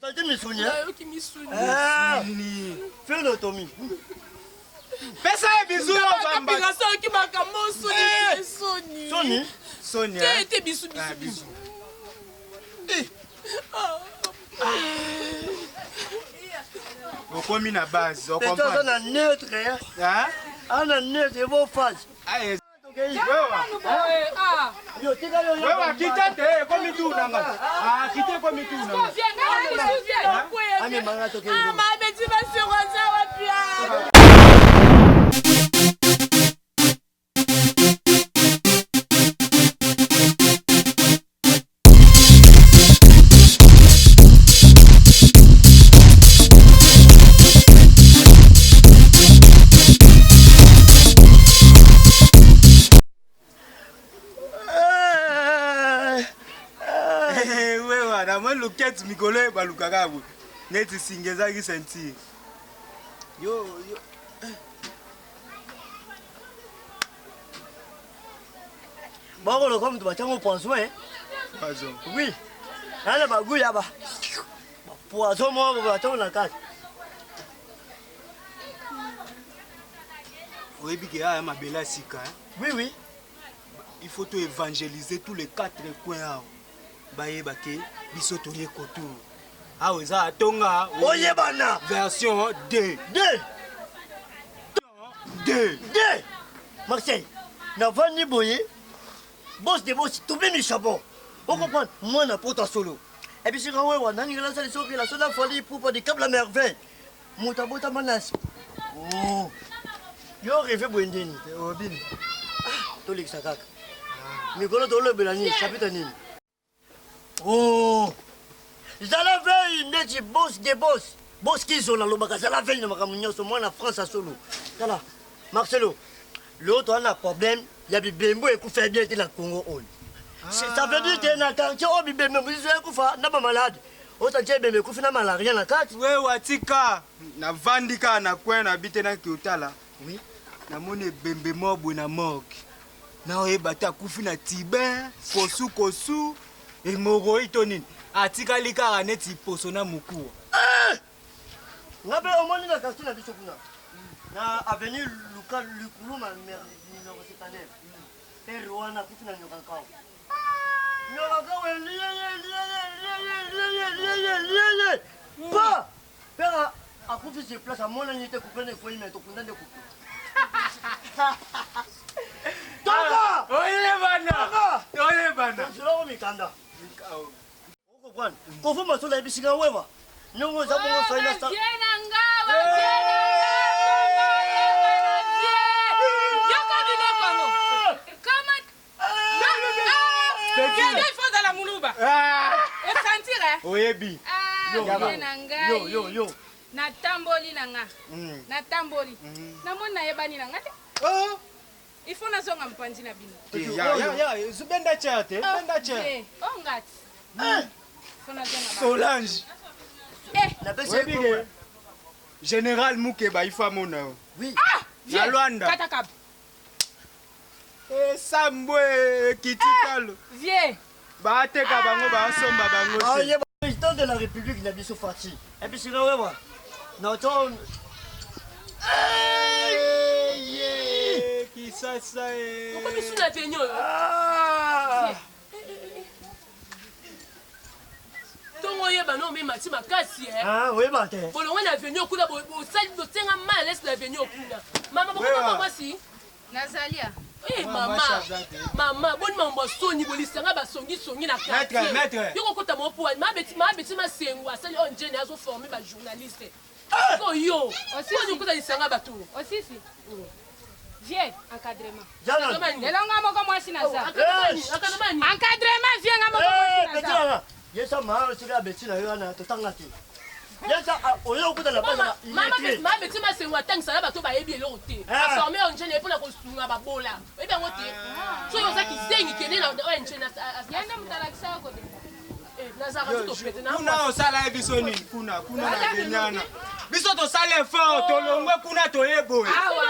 T'as misuni, hein? Qui misuni. Fais l'automie. Fais ça et bisous, on va ça qui m'a comme Sony. Sony? Sony. T'es bisous. On commis la base, on comprend. On a neutre, hein? On a neutre, et vos phases. Luket Mikole Balukagabu. Neti singeza ki senti. Yo. Bon, le comme tu vas t'en poisson, hein? Poisson. Oui. Allez, ma gouille là-bas. Poisson, moi, on va t'en la carte. Oui, Bigea, ma belle Sika. Oui. Il faut tout évangéliser tous les 4 coins. Baye Bake, Bisotoye Koto. Ah, oui, ça, Tonga. Oyebana. Version 2. 2. Marseille, n'a pas ni boyer. Boss de boss, tout bien, chabon. On comprend, moi, n'a pas ta solo. Et puis, c'est quand on a une salle de la seule folie pour des câbles à merveille. Motabota manas. Oh. Yo, rêvé Bwendeni. Robin. Ah, Tolik Sakak. Nicolas Dolo Belani, capitaine. Oh, la veille, n'est boss des boss. Boss qui sont dans le magasin, la veille, nous moi en France à solo. Voilà, Marcelo, l'autre a un problème, il y a des bébés qui font bien dans le Congo. Ça veut dire que dans le quartier, il y a des bébés qui sont malades. Autant que les bébés qui font malaria dans la carte. Oui, Watika, na Vandika, na Kwen, habité dans Kyotala. Oui. Na mone bébé mort, na morgue. Na oyebata kufi na Tibet, Kosu. Et Moro Itonin, Atika Lika Neti Posona Muku. On a au moins la carte na Bissopuna. Na avenue Luka Lukulu, ma mère, numéro cette année. Et Rwanda, Kufina Nyokankao. Nyokankao, pas! Père, à Kufi se place à mon unité coupée de foyer, mais au condamné de coupe. Toka! Oyebana! Je l'ai remis Kanda. On comprend. Confond ma sola bisinga wewa. Nous avons fait la star. Oyebi. Yo. Natamboli nanga. Natamboli. Namona yebani nanga. Oh. Il faut na zonga mpanzi na bino. Ya, zubenda chate, benda chate. Oh ngati. Solange. La belle Général Moukeba, il faut mona. Oui. Ah, na Luanda. Katakab. Sambwe Kitikalo. Viens. Bateka bango ba somba bango. Ah, il y a le président de la République n'a biso Fati. Et puis c'est là wewa. Notre Qui ça Pourquoi tu la peigno? Tongo yeba no me mati makasi Ah, oui bate. Bolo wana venir kula bo sali bo tenga mal laisse la venir kula. Mama boko mama si Nazalia. Eh mama bonne maman soni bolisanga ba songi na carte. Maître. Yoko kota mo po ma beti ma sengwa sali on jeune azo former ba journaliste. Ko yo. Aussi on kota lisanga ba tout. Aussi si. Viens, encadrement. Elonga moko mwasi na za. Encadrement viens nga moko mwasi na za. Yesa ma sika beti na yo na totanga ti. Yesa oyo kuta la base ma beti ma sengwa tangisa na bato ba yebi eloko te. Former on jeune pour la kosunga ba bola. Ebe ngote. So yo za ki zengi kene na on jeune yanda mutalakisa ko de. Kuna osala biso ni kuna na kenyana biso to sala effort to longwe kuna to yebo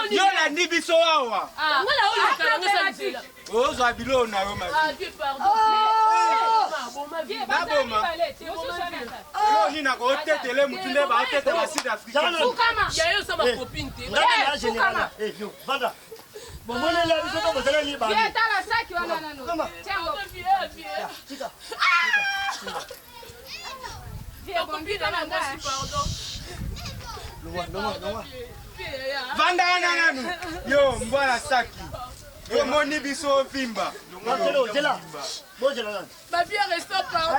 yo la ndi biso awa ngala oyo kala ngesa nzela ozo abilo na yo ma Dieu pardon Ni na ko tetele mutule ba tete ba Sud Africa. Ya yo sama copine te. Ngana général. Eh yo, vanda. Bon moi là biso to bozala ni ba. Viens ta la saki wana nano. Tiens go. Tika. Viens bon bi dans la pardon. Loa. Vanda nanu. Yo, mbwana saki. Yo moni biso vimba. Marcelo, c'est là. Bon, c'est là. Ma vie reste pardon.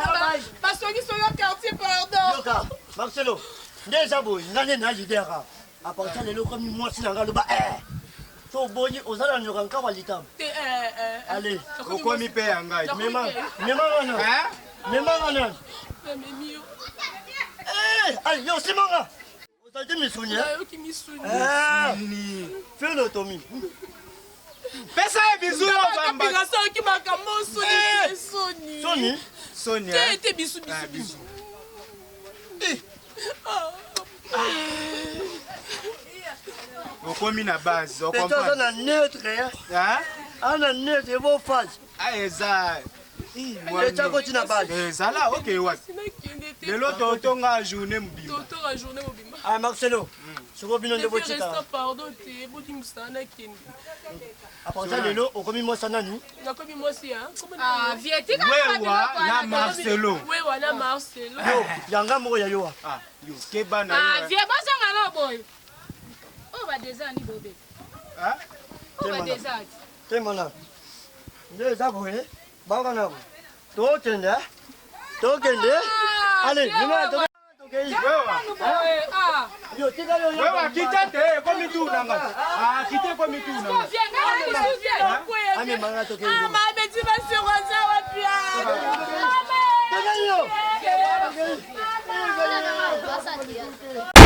Parce qu'ils sont dans quartier pardon. Yoka, Marcelo. Déjà boy, ngane na jidera. À partir de là comme moi si nanga loba to boyi ozala nyoka walita. Allez, Koko mi pe yangai. mema wana. Mema wana. Allez, yo simanga. Ozalite misuni. Yo qui misuni. Fais l'automie. Pesa e bizu yo vamba. Pika so ki makambo soni. Soni. Te bisu. Okomi na base, o Peut-être comprend. na neutre Hein? ana neutre vos phase. Ah eza. Peut-être ko tina base. Ezala okay wa. Lelo totonga journée mbimba. Totonga journée mobimba. Ah Marcelo. Soko bino nde botika. Pardon te bodi msana kende. À partir de là, on commis moi ça nani. Na komi mosi hein. Ah, viens tika. Wewa na Marcelo. Wewa na Marcelo. Yo, yanga mo ya yo. Ah, yo keba na Ah, yo. viens bozanga no boy. Oh ba deza ni bobe. Hein? Oh ba deza. Te mana. Nde za boye. Ba kana. To kende. Allez, viens to. Wewa. Ah. Yo, tika yo. Wewa kitete komi tu nanga. Ah, kite komi tu nanga. Viens, viens. Ami manga to Ah, ma beti ba se roza wapia. Tika yo. Viens.